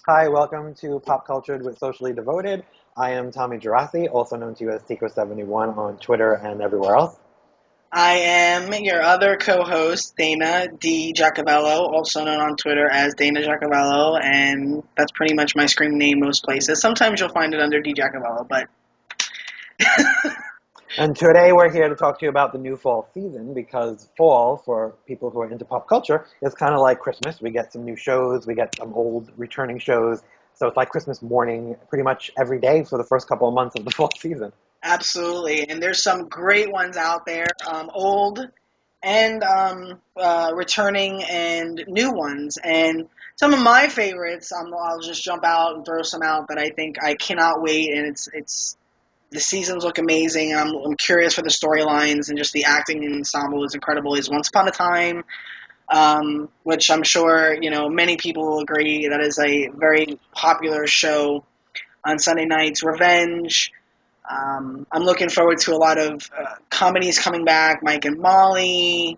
Hi, welcome to Popcultured with Socially Devoted. I am Tommy Gerasi, also known to you as Tico71 on Twitter and everywhere else. I am your other co-host, Dana D. Giacomello, also known on Twitter as Dana Giacomello, and that's pretty much my screen name most places. Sometimes you'll find it under D. Giacomello, but And today we're here to talk to you about the new fall season because fall, for people who are into pop culture, is kind of like Christmas. We get some new shows, we get some old returning shows. So it's like Christmas morning pretty much every day for the first couple of months of the fall season. absolutely. And there's some great ones out there, old and returning and new ones. And some of my favorites, I'll just jump out and throw some out that I think I cannot wait, and it's the seasons look amazing. I'm curious for the storylines and just the acting ensemble is incredible. Is Once Upon a Time, which I'm sure many people will agree that is a very popular show on Sunday nights. Revenge. I'm looking forward to a lot of comedies coming back. Mike and Molly,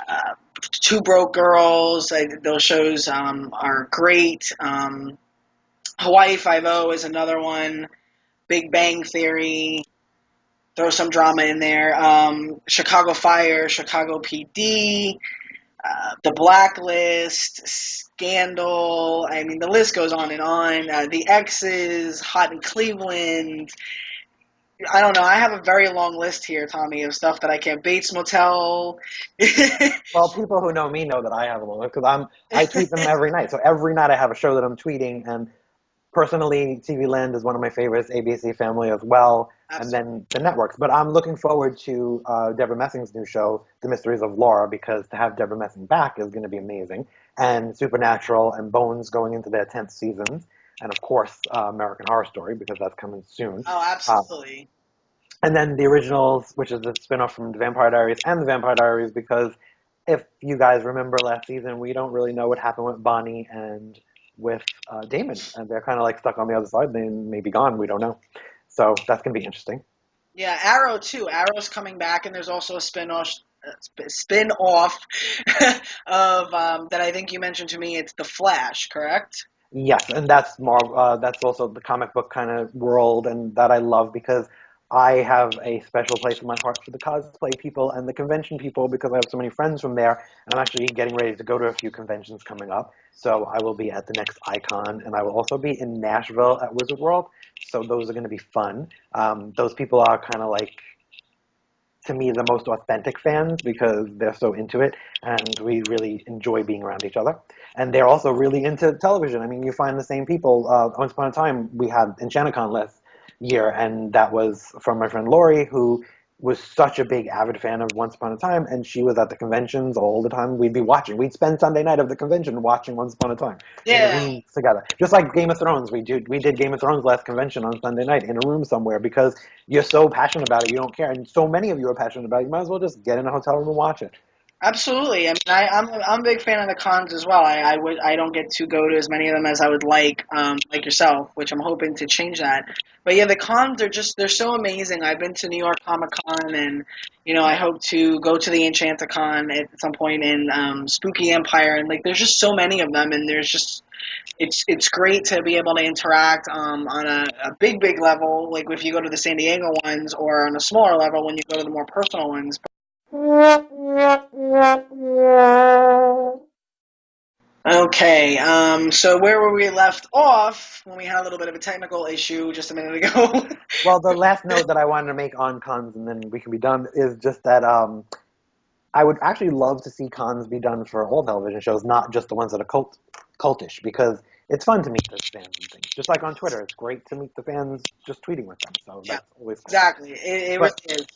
uh, Two Broke Girls. Those shows are great. Hawaii Five O is another one. Big Bang Theory. Throw some drama in there. Chicago Fire, Chicago PD, The Blacklist, Scandal. I mean, the list goes on and on. The X's, Hot in Cleveland. I don't know. I have a very long list here, Tommy, of stuff that I can't. Bates Motel. Well, people who know me know that I have a little because I tweet them every night. So every night I have a show that I'm tweeting, and personally, TV Land is one of my favorites, ABC Family as well, and Absolutely. then the networks. But I'm looking forward to Deborah Messing's new show, The Mysteries of Laura, because to have Deborah Messing back is going to be amazing. And Supernatural and Bones going into their 10th seasons. And of course, American Horror Story, because that's coming soon. Oh, Uh, absolutely. and then the originals, which is the spin-off from The Vampire Diaries and The Vampire Diaries, because if you guys remember last season, we don't really know what happened with Bonnie and with Damon, and they're kind of like stuck on the other side. They may be gone. We don't know. So that's going to be interesting. Yeah, Arrow too. Arrow's coming back, and there's also a spin off of that I think you mentioned to me. It's The Flash, correct? Yes, and that's more. That's also the comic book kind of world, and that I love because I have a special place in my heart for the cosplay people and the convention people because I have so many friends from there, and I'm actually getting ready to go to a few conventions coming up. So I will be at the next Icon, and I will also be in Nashville at Wizard World. So those are going to be fun. Those people are kind of like, to me, the most authentic fans because they're so into it and we really enjoy being around each other. And they're also really into television. I mean, you find the same people. Once upon a time, we had EnchantaCon last year, and that was from my friend Lori, who was such a big avid fan of Once Upon a Time, and she was at the conventions all the time. We'd be watching. We'd spend Sunday night of the convention watching Once Upon a Time in a Yeah, room together, just like Game of Thrones. We did Game of Thrones last convention on Sunday night in a room somewhere because you're so passionate about it, you don't care, and so many of you are passionate about it. You might as well just get in a hotel room and watch it. absolutely. I mean, I'm a big fan of the cons as well. I don't get to go to as many of them as I would like yourself, which I'm hoping to change that. But yeah, the cons are just they're so amazing. I've been to New York Comic Con, and I hope to go to the Enchanticon at some point in Spooky Empire, and like there's just so many of them, and there's just it's great to be able to interact on a big level, like if you go to the San Diego ones, or on a smaller level when you go to the more personal ones. Okay, so where were we left off when we had a little bit of a technical issue just a minute ago? Well, the last note that I wanted to make on cons, and then we can be done, is just that I would actually love to see cons be done for all television shows, not just the ones that are cultish, because it's fun to meet the fans and things. Just like on Twitter, it's great to meet the fans just tweeting with them, so Yeah, that's always cool. exactly. It really But is.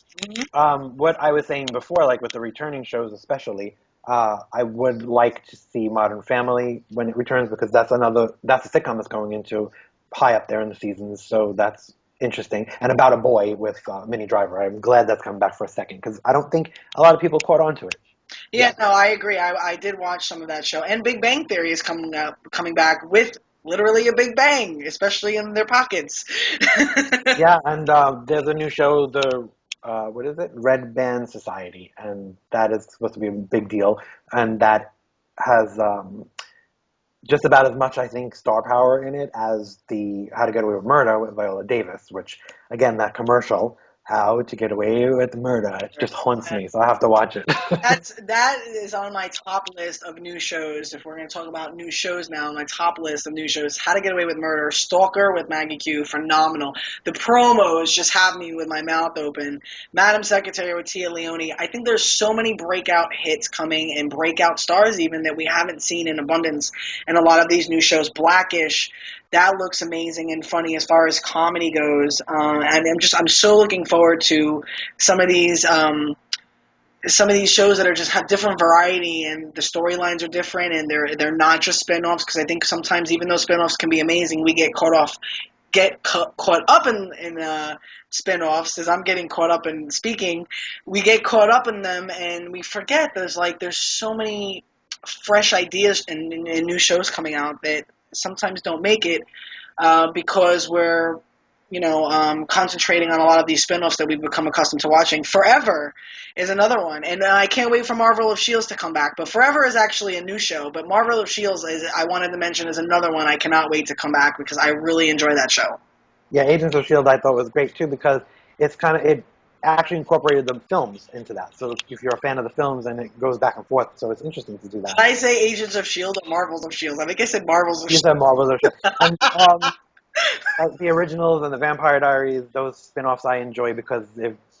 what I was saying before, like with the returning shows especially, I would like to see Modern Family when it returns because that's a sitcom that's going into high up there in the seasons, so that's interesting. And About a Boy with Minnie Driver, I'm glad that's coming back for a second because I don't think a lot of people caught on to it Yeah, yet. no, I agree. I did watch some of that show, and Big Bang Theory is coming back with literally a Big Bang, especially in their pockets. Yeah, and there's a new show, the what is it? Red Band Society, and that is supposed to be a big deal, and that has just about as much, I think, star power in it as the How to Get Away with Murder with Viola Davis, which, again, that commercial, How to Get Away with Murder, it just haunts me, so I have to watch it. That is on my top list of new shows. If we're going to talk about new shows now, my top list of new shows: How to Get Away with Murder, Stalker with Maggie Q, phenomenal. The promos just have me with my mouth open. Madam Secretary with Tia Leone. I think there's so many breakout hits coming and breakout stars even that we haven't seen in abundance in a lot of these new shows. Blackish. That looks amazing and funny as far as comedy goes, and I'm so looking forward to some of these some of these shows that are just have different variety and the storylines are different and they're not just spin-offs, because I think sometimes even though spin-offs can be amazing, we caught up in spin-offs, as I'm getting caught up in speaking. We get caught up in them and we forget there's so many fresh ideas and new shows coming out that sometimes don't make it because we're concentrating on a lot of these spin-offs that we've become accustomed to watching. Forever is another one, and I can't wait for Marvel of Shields to come back. But Forever is actually a new show, but Marvel of Shields, I wanted to mention, is another one I cannot wait to come back because I really enjoy that show. Yeah, Agents of Shield I thought was great too because it actually incorporated the films into that. So if you're a fan of the films, and it goes back and forth, so it's interesting to do Did that. I say Agents of Shield or Marvels of Shields? I think I said Marvels of You Shield. said Marvel's or Shield, and the originals and the Vampire Diaries, those spin-offs I enjoy because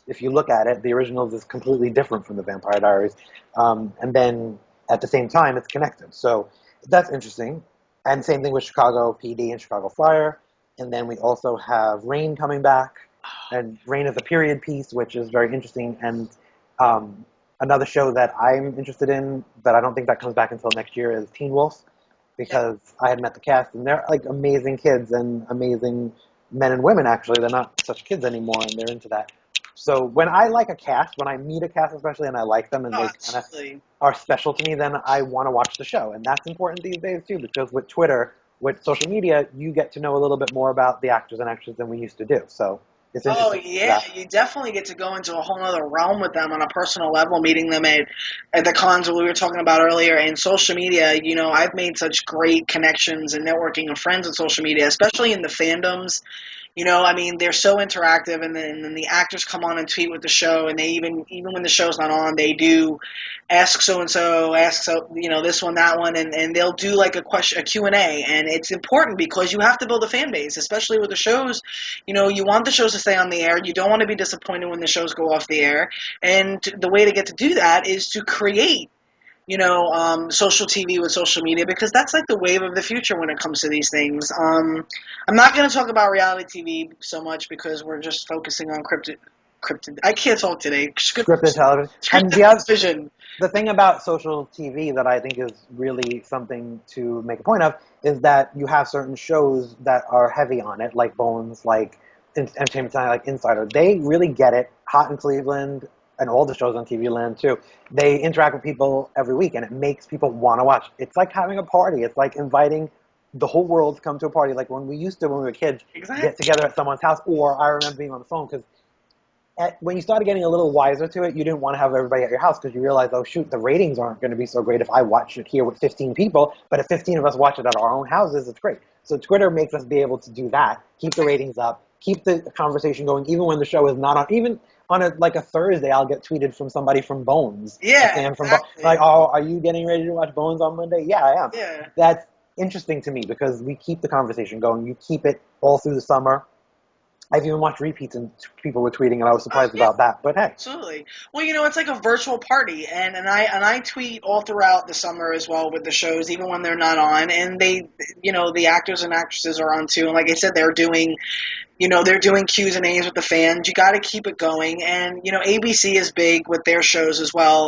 if you look at it, the originals is completely different from the Vampire Diaries, and then at the same time it's connected. So that's interesting. And same thing with Chicago PD and Chicago Fire. And then we also have Rain coming back, and Rain is a period piece, which is very interesting. And um, another show that I'm interested in that I don't think that comes back until next year is Teen Wolf, Yeah. because I had met the cast and they're like amazing kids and amazing men and women. Actually, they're not such kids anymore, and they're into that. So when I like a cast, when I meet a cast especially, and I like them and Oh, they kind of absolutely. are special to me, then I want to watch the show, and that's important these days too, because with Twitter, with social media, you get to know a little bit more about the actors and actresses than we used to do. So it's Oh interesting to see yeah, that. you definitely get to go into a whole other realm with them on a personal level, meeting them at the cons that we were talking about earlier. And social media, I've made such great connections and networking of friends with social media, especially in the fandoms. I mean, they're so interactive, and then the actors come on and tweet with the show, and they even when the show's not on, they do ask so and so, ask so this one, that one, and they'll do like a Q&A, and it's important because you have to build a fan base, especially with the shows. You want the shows to stay on the air. You don't want to be disappointed when the shows go off the air, and the way to get to do that is to create social TV with social media, because that's like the wave of the future when it comes to these things. I'm not going to talk about reality TV so much because we're just focusing on cryptid. I can't talk today. Scripted television, and Scripted television. the thing about social TV that I think is really something to make a point of is that you have certain shows that are heavy on it, like Bones, like Entertainment Tonight, like Insider. They really get it. Hot in Cleveland, and all the shows on TV Land too. They interact with people every week, and it makes people want to watch. It's like having a party. It's like inviting the whole world to come to a party. Like when we used to, when we were kids, get Exactly. together at someone's house. Or I remember being on the phone because when you started getting a little wiser to it, you didn't want to have everybody at your house because you realized, oh shoot, the ratings aren't going to be so great if I watch it here with 15 people, but if 15 of us watch it at our own houses, it's great. So Twitter makes us be able to do that, keep the ratings up, keep the conversation going, even when the show is not on. Even on a Thursday, I'll get tweeted from somebody from Bones, a Yeah, fan from Bones, exactly. like, oh, are you getting ready to watch Bones on Monday? Yeah, I am. Yeah. That's interesting to me because we keep the conversation going. You keep it all through the summer. I've even watched repeats and people were tweeting, and I was surprised Yeah. about that. But hey, Absolutely. Well, it's like a virtual party, and I tweet all throughout the summer as well with the shows, even when they're not on, and the actors and actresses are on too, and like I said, they're doing Q's and A's with the fans. You got to keep it going, and ABC is big with their shows as well.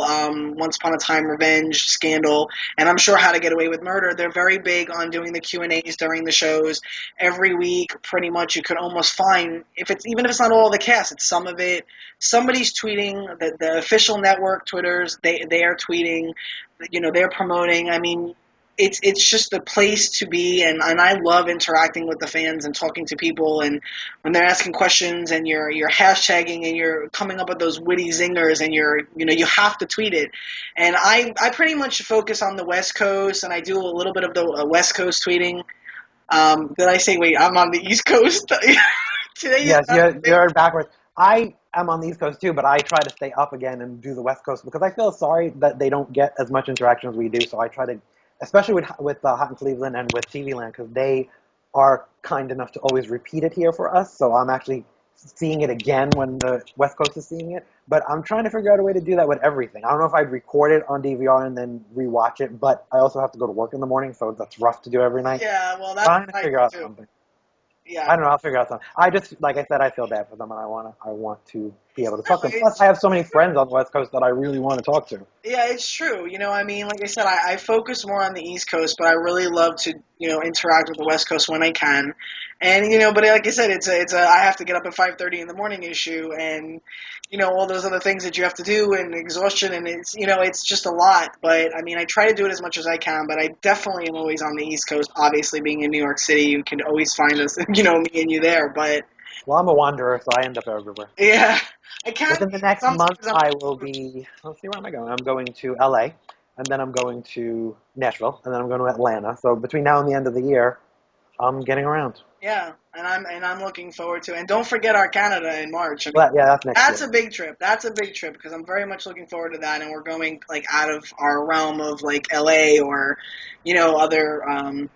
Once Upon a Time, Revenge, Scandal, and I'm sure How to Get Away with Murder. They're very big on doing the Q&As during the shows every week. Pretty much, you could almost find, even if it's not all the cast, it's some of it. Somebody's tweeting. The official network Twitters, they are tweeting. They're promoting. I mean, it's just the place to be, and I love interacting with the fans and talking to people, and when they're asking questions and you're hashtagging and you're coming up with those witty zingers and you have to tweet it. And I pretty much focus on the West Coast, and I do a little bit of the West Coast tweeting. Did I say, wait, I'm on the East Coast? Today is Yes, not you're backwards. I am on the East Coast too, but I try to stay up again and do the West Coast because I feel sorry that they don't get as much interaction as we do. So I try to, especially with Hot in Cleveland and with TV Land, because they are kind enough to always repeat it here for us. So I'm actually seeing it again when the West Coast is seeing it. But I'm trying to figure out a way to do that with everything. I don't know if I'd record it on DVR and then rewatch it, but I also have to go to work in the morning, so that's rough to do every night. Yeah, well, that's Trying to what I figure do out too. something. Yeah. I don't know. I'll figure out something. I just, like I said, I feel bad for them, and I want to be able to No, talk to them. Plus, I have so many friends on the West Coast that I really want to talk to. yeah, it's true. I mean, like I said, I focus more on the East Coast, but I really love to, interact with the West Coast when I can. And, but like I said, I have to get up at 5:30 in the morning issue, and, all those other things that you have to do, and exhaustion, and it's just a lot. But, I mean, I try to do it as much as I can, but I definitely am always on the East Coast. Obviously, being in New York City, you can always find us, me and you there. But, Well, I'm a wanderer, so I end up everywhere. yeah, I can Within be, the but next month, sometimes I'm. I will be. Let's see, where am I going? I'm going to LA, and then I'm going to Nashville, and then I'm going to Atlanta. So between now and the end of the year, I'm getting around. Yeah, and I'm looking forward to it. And don't forget our Canada in March. I mean, But yeah, that's next that's year. a big trip. That's a big trip because I'm very much looking forward to that. And we're going like out of our realm of like LA or, other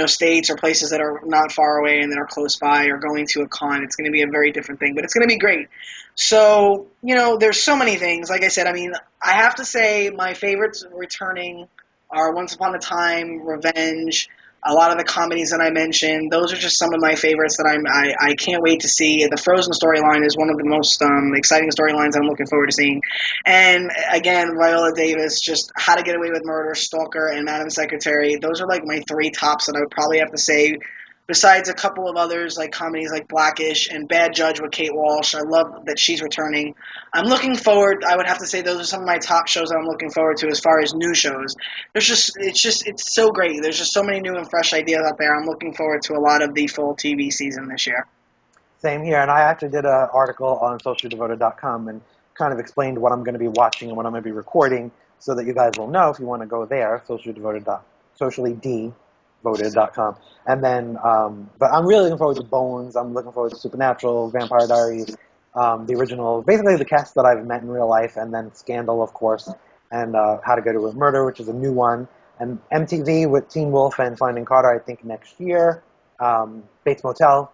states or places that are not far away and that are close by or going to a con. It's going to be a very different thing, but it's going to be great. So, there's so many things. Like I said, I mean, I have to say my favorites returning are Once Upon a Time, Revenge, a lot of the comedies that I mentioned. Those are just some of my favorites that I can't wait to see. The Frozen storyline is one of the most exciting storylines I'm looking forward to seeing. And again, Viola Davis, just How to Get Away with Murder, Stalker, and Madam Secretary. Those are like my three tops that I would probably have to say. Besides a couple of others like comedies like Blackish and Bad Judge with Kate Walsh. I love that she's returning. I'm looking forward. I would have to say those are some of my top shows that I'm looking forward to as far as new shows. It's so great. There's just so many new and fresh ideas out there. I'm looking forward to a lot of the full TV season this year. Same here, and I actually did an article on sociallydevoted.com and kind of explained what I'm going to be watching and what I'm going to be recording, so that you guys will know if you want to go there. Sociallydevoted.com, and then, but I'm really looking forward to Bones. I'm looking forward to Supernatural, Vampire Diaries, the original, basically the cast that I've met in real life, and then Scandal, of course, and How to Get Away with Murder, which is a new one, and MTV with Teen Wolf and Finding Carter, I think next year. Bates Motel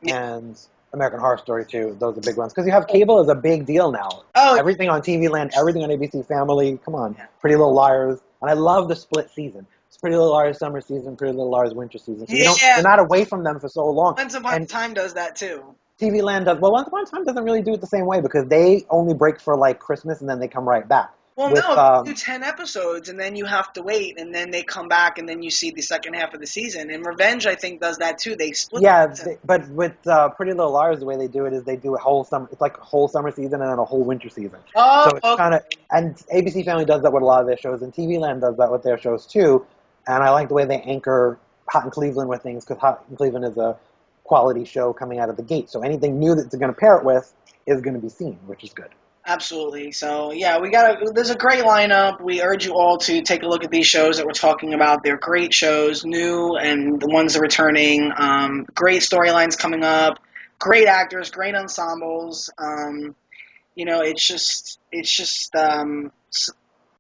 and American Horror Story too. Those are big ones because you have cable is a big deal now. Oh, Everything on TV Land, everything on ABC Family. Come on, yeah. Pretty Little Liars, and I love the split season. It's Pretty Little Liars summer season, Pretty Little Liars winter season. So Yeah. you're not away from them for so long. Once Upon a And Time does that too. TV Land does well. Once Upon a Time doesn't really do it the same way because they only break for like Christmas and then they come right back. Well, With no, they do 10 episodes, and then you have to wait, and then they come back, and then you see the second half of the season. And Revenge, I think, does that too. They split the Yeah, season. but with Pretty Little Liars, the way they do it is they do a whole summer. It's like a whole summer season and then a whole winter season. Oh, So it's okay. kind of, and ABC Family does that with a lot of their shows, and TV Land does that with their shows too. And I like the way they anchor Hot in Cleveland with things because Hot in Cleveland is a quality show coming out of the gate. So anything new that they're going to pair it with is going to be seen, which is good. Absolutely. So, yeah, there's a great lineup. We urge you all to take a look at these shows that we're talking about. They're great shows, new and the ones that are returning. Great storylines coming up, great actors, great ensembles. It's just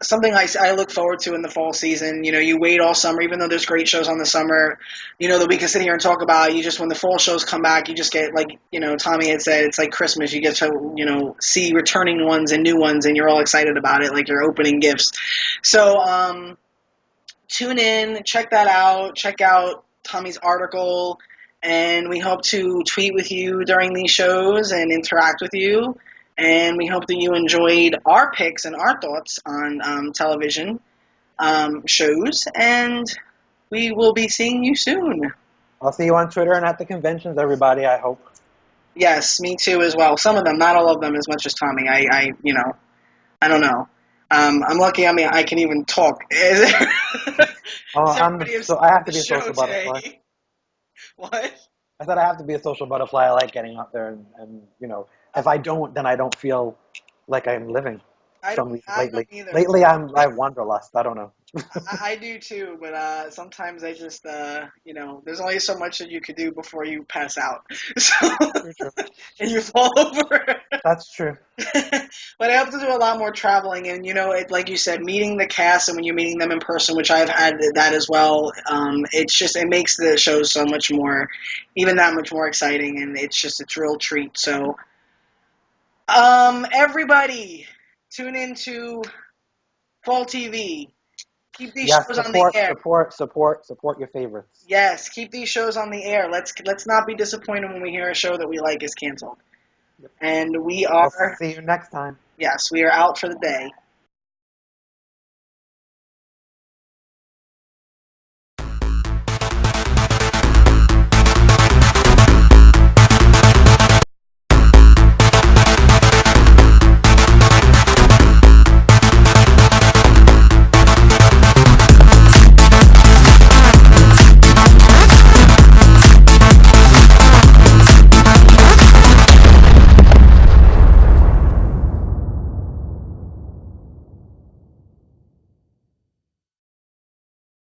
something I look forward to in the fall season. You wait all summer, even though there's great shows on the summer, that we can sit here and talk about. You just, when the fall shows come back, you just get, like, Tommy had said, it's like Christmas. You get to, see returning ones and new ones, and you're all excited about it, like you're opening gifts. So, tune in, check that out, check out Tommy's article, and we hope to tweet with you during these shows and interact with you. And we hope that you enjoyed our picks and our thoughts on television shows. And we will be seeing you soon. I'll see you on Twitter and at the conventions, everybody. I hope. Yes, me too as well. Some of them, not all of them as much as Tommy. I don't know. I'm lucky. I mean, I can even talk. Oh, Is everybody have so seen I have the to be a show social butterfly. today? What? I said I have to be a social butterfly. I like getting out there, and if I don't, then I don't feel like I'm living. I don't. Some reason I don't lately. either. Lately, I have wanderlust. I don't know. I do too, but sometimes I just, there's only so much that you could do before you pass out, so True, true. and you fall over. That's true. But I hope to do a lot more traveling, and like you said, meeting the cast, and when you're meeting them in person, which I've had that as well. It makes the show so much more, even that much more exciting, and it's a real treat. So, everybody, tune into Fall TV. Keep these Yes, shows on the air. support your favorites. Yes, keep these shows on the air. Let's not be disappointed when we hear a show that we like is canceled. And we We'll are, see you next time. yes, we are out for the day.